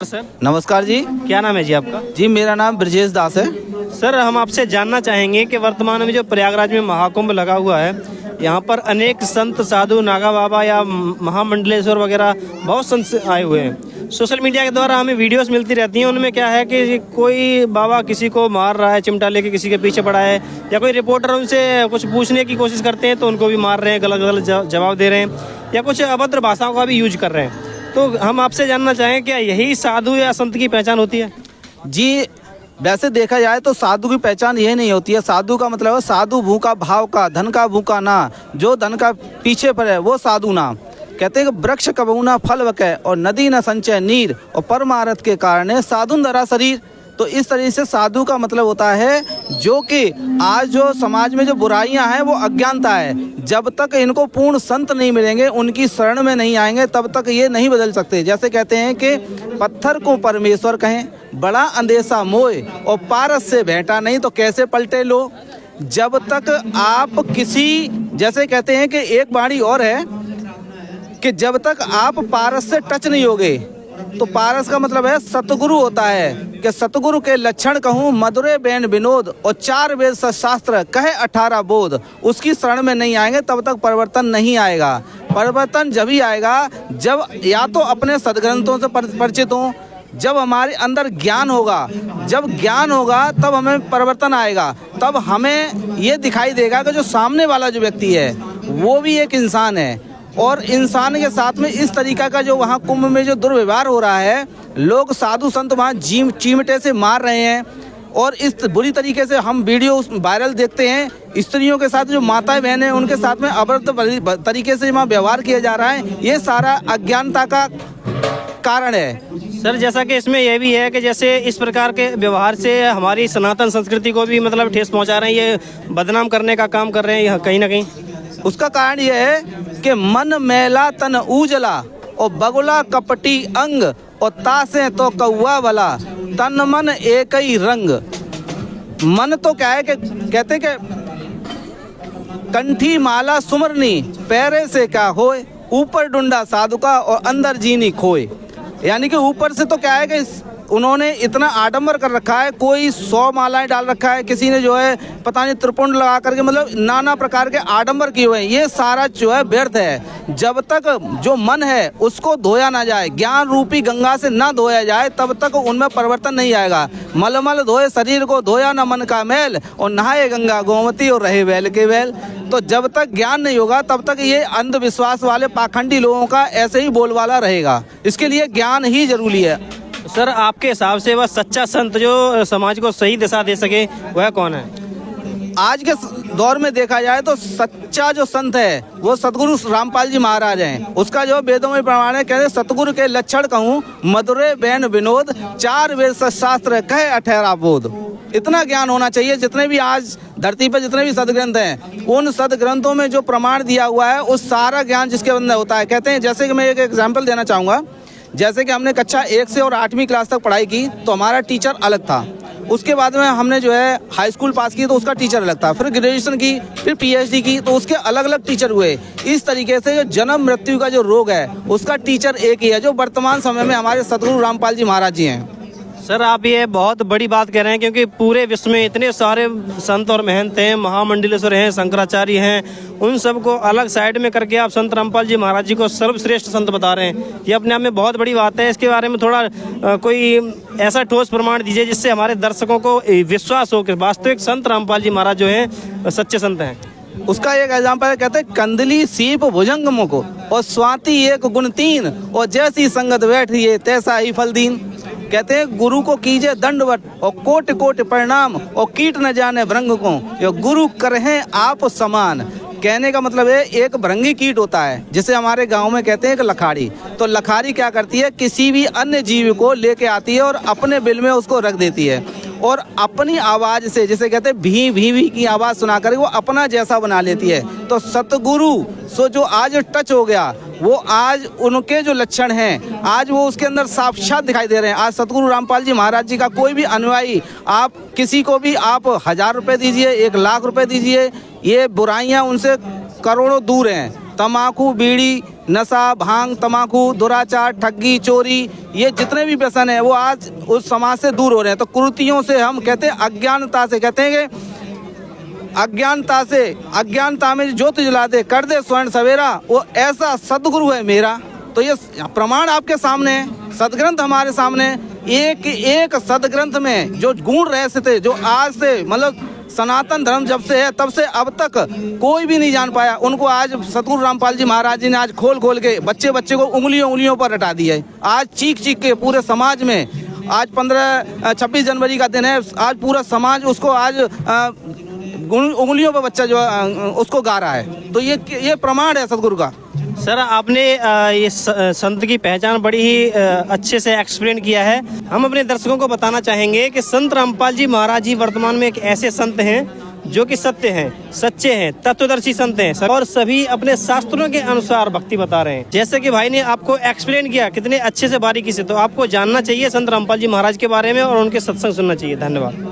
Sir नमस्कार जी। क्या नाम है जी आपका? जी मेरा नाम ब्रजेश दास है। सर हम आपसे जानना चाहेंगे कि वर्तमान में जो प्रयागराज में महाकुंभ लगा हुआ है, यहाँ पर अनेक संत साधु नागा बाबा या महामंडलेश्वर वगैरह बहुत संत आए हुए हैं। सोशल मीडिया के द्वारा हमें वीडियोस मिलती रहती हैं, उनमें क्या है कि कोई बाबा किसी को मार रहा है, चिमटा लेके किसी के पीछे पड़ा है, या कोई रिपोर्टर उनसे कुछ पूछने की कोशिश करते हैं तो उनको भी मार रहे हैं, गलत गलत जवाब दे रहे हैं, या कुछ अभद्र भाषाओं का भी यूज कर रहे हैं। तो हम आपसे जानना चाहें क्या यही साधु या संत की पहचान होती है? जी वैसे देखा जाए तो साधु की पहचान ये नहीं होती है। साधु का मतलब है साधु भूखा भाव का, धन का भूखा ना, जो धन का पीछे पर है वो साधु ना। कहते हैं कि वृक्ष कबहू ना फल वकै और नदी न संचय नीर और परमारथ के कारण साधु धरा शरीर। तो इस तरीके से साधु का मतलब होता है जो कि आज जो समाज में जो बुराइयां हैं वो अज्ञानता है। जब तक इनको पूर्ण संत नहीं मिलेंगे, उनकी शरण में नहीं आएंगे, तब तक ये नहीं बदल सकते। जैसे कहते हैं कि पत्थर को परमेश्वर कहें, बड़ा अंदेशा मोए और पारस से भेंटा नहीं तो कैसे पलटे लो। जब तक आप किसी, जैसे कहते हैं कि एक वाणी और है कि जब तक आप पारस से टच नहीं होगे, तो पारस का मतलब है सतगुरु होता है कि सतगुरु के लक्षण कहूँ मधुरे बेन विनोद और 4 वेद शास्त्र कहे 18 बोध। उसकी शरण में नहीं आएंगे तब तक परिवर्तन नहीं आएगा। परिवर्तन जब ही आएगा जब या तो अपने सदग्रंथों से परिचित हों, जब हमारे अंदर ज्ञान होगा, जब ज्ञान होगा तब हमें परिवर्तन आएगा। तब हमें ये दिखाई देगा कि जो सामने वाला जो व्यक्ति है वो भी एक इंसान है, और इंसान के साथ में इस तरीका का जो वहाँ कुंभ में जो दुर्व्यवहार हो रहा है, लोग साधु संत वहाँ चीमटे से मार रहे हैं, और इस बुरी तरीके से हम वीडियो वायरल देखते हैं। स्त्रियों के साथ जो माताएं बहनें हैं उनके साथ में अभद्र तरीके से वहाँ व्यवहार किया जा रहा है। ये सारा अज्ञानता का कारण है। सर जैसा कि इसमें यह भी है कि जैसे इस प्रकार के व्यवहार से हमारी सनातन संस्कृति को भी मतलब ठेस पहुंचा रहे हैं, ये बदनाम करने का काम कर रहे हैं कहीं ना कहीं। उसका कारण यह है कि मन मैला तन उजला और बगुला कपटी अंग और तासे तो कौवा वाला तन मन एक ही रंग। मन तो क्या है कि कहते कि कंठी माला सुमरनी पैरे से क्या होए, ऊपर डुंडा साधु का और अंदर जीनी खोए। यानी कि ऊपर से तो क्या है कि उन्होंने इतना आडंबर कर रखा है, कोई 100 मालाएं डाल रखा है, किसी ने जो है पता नहीं त्रिपुंड लगा करके मतलब नाना प्रकार के आडंबर किए हुए हैं। ये सारा जो है व्यर्थ है। जब तक जो मन है उसको धोया ना जाए, ज्ञान रूपी गंगा से ना धोया जाए, तब तक उनमें परिवर्तन नहीं आएगा। मलमल धोए शरीर को धोया ना मन का मैल और नहाए गंगा गोमती और रहे बैल के बैल। तो जब तक ज्ञान नहीं होगा तब तक ये अंधविश्वास वाले पाखंडी लोगों का ऐसे ही बोलबाला रहेगा। इसके लिए ज्ञान ही जरूरी है। सर आपके हिसाब से वह सच्चा संत जो समाज को सही दिशा दे सके वह कौन है? आज के दौर में देखा जाए तो सच्चा जो संत है वो सतगुरु रामपाल जी महाराज हैं। उसका जो वेदों में प्रमाण है, कहते सतगुरु के लक्षण कहूँ मधुरे बैन विनोद 4 वेद शास्त्र कहे 18 बोध। इतना ज्ञान होना चाहिए। जितने भी आज धरती पर जितने भी सदग्रंथ हैं, उन सदग्रंथों में जो प्रमाण दिया हुआ है उस सारा ज्ञान जिसके अंदर होता है। कहते हैं, जैसे कि मैं एक एग्जाम्पल देना चाहूँगा, जैसे कि हमने कक्षा 1 से और 8वीं क्लास तक पढ़ाई की तो हमारा टीचर अलग था। उसके बाद में हमने जो है हाई स्कूल पास की तो उसका टीचर अलग था। फिर ग्रेजुएशन की, फिर पीएचडी की तो उसके अलग अलग टीचर हुए। इस तरीके से जो जन्म मृत्यु का जो रोग है उसका टीचर एक ही है, जो वर्तमान समय में हमारे सतगुरु रामपाल जी महाराज जी हैं। सर आप ये बहुत बड़ी बात कह रहे हैं, क्योंकि पूरे विश्व में इतने सारे संत और महंत हैं, महामंडलेश्वर हैं, शंकराचार्य हैं, उन सबको अलग साइड में करके आप संत रामपाल जी महाराज जी को सर्वश्रेष्ठ संत बता रहे हैं। ये अपने आप में बहुत बड़ी बात है। इसके बारे में थोड़ा कोई ऐसा ठोस प्रमाण दीजिए जिससे हमारे दर्शकों को विश्वास हो कि वास्तविक संत रामपाल जी महाराज जो हैं सच्चे संत हैं। उसका एक एग्जाम्पल है, कहते कंदली सीप भुजंग मुख और स्वाति एक गुण 3 और जैसी संगत बैठिए तैसा ही फल दीन। कहते हैं गुरु को कीजिए दंडवत और कोट कोट प्रणाम और कीट न जाने भृंग को, यो गुरु करें आप समान। कहने का मतलब है एक भृंगी कीट होता है जिसे हमारे गांव में कहते हैं कि लखाड़ी। तो लखाड़ी क्या करती है, किसी भी अन्य जीव को लेके आती है और अपने बिल में उसको रख देती है, और अपनी आवाज से, जिसे कहते हैं भी भी भी की आवाज सुना कर वो अपना जैसा बना लेती है। तो सतगुरु सो जो आज टच हो गया, वो आज उनके जो लक्षण हैं आज वो उसके अंदर साक्षात दिखाई दे रहे हैं। आज सतगुरु रामपाल जी महाराज जी का कोई भी अनुयायी, आप किसी को भी आप 1000 रुपये दीजिए, 1 लाख रुपए दीजिए, ये बुराइयां उनसे करोड़ों दूर हैं। तम्बाकू, बीड़ी, नशा, भांग, तम्बाकू, दुराचार, ठगी, चोरी, ये जितने भी व्यसन है वो आज उस समाज से दूर हो रहे हैं। तो कुरीतियों से हम कहते हैं, अज्ञानता से कहते हैं कि अज्ञानता में ज्योति जला दे, कर दे स्वर्ण सवेरा, वो ऐसा सदगुरु है मेरा। तो ये प्रमाण आपके सामने है, सदग्रंथ हमारे सामने, एक एक सदग्रंथ में जो गुण रहस्य थे, जो आज से मतलब सनातन धर्म जब से है तब से अब तक कोई भी नहीं जान पाया, उनको आज सतगुरु रामपाल जी महाराज जी ने आज खोल खोल के बच्चे बच्चे को उंगलियों पर रटा दिया है। आज चीख चीख के पूरे समाज में, आज 26 जनवरी का दिन है, आज पूरा समाज उसको आज उंगलियों पर बच्चा जो उसको गा रहा है। तो ये प्रमाण है सदगुरु का। सर, आपने ये संत की पहचान बड़ी ही अच्छे से एक्सप्लेन किया है। हम अपने दर्शकों को बताना चाहेंगे कि संत रामपाल जी महाराज जी वर्तमान में एक ऐसे संत हैं जो कि सत्य हैं, सच्चे हैं, तत्वदर्शी संत हैं और सभी अपने शास्त्रों के अनुसार भक्ति बता रहे हैं। जैसे कि भाई ने आपको एक्सप्लेन किया कितने अच्छे से बारीकी से, तो आपको जानना चाहिए संत रामपाल जी महाराज के बारे में और उनके सत्संग सुनना चाहिए। धन्यवाद।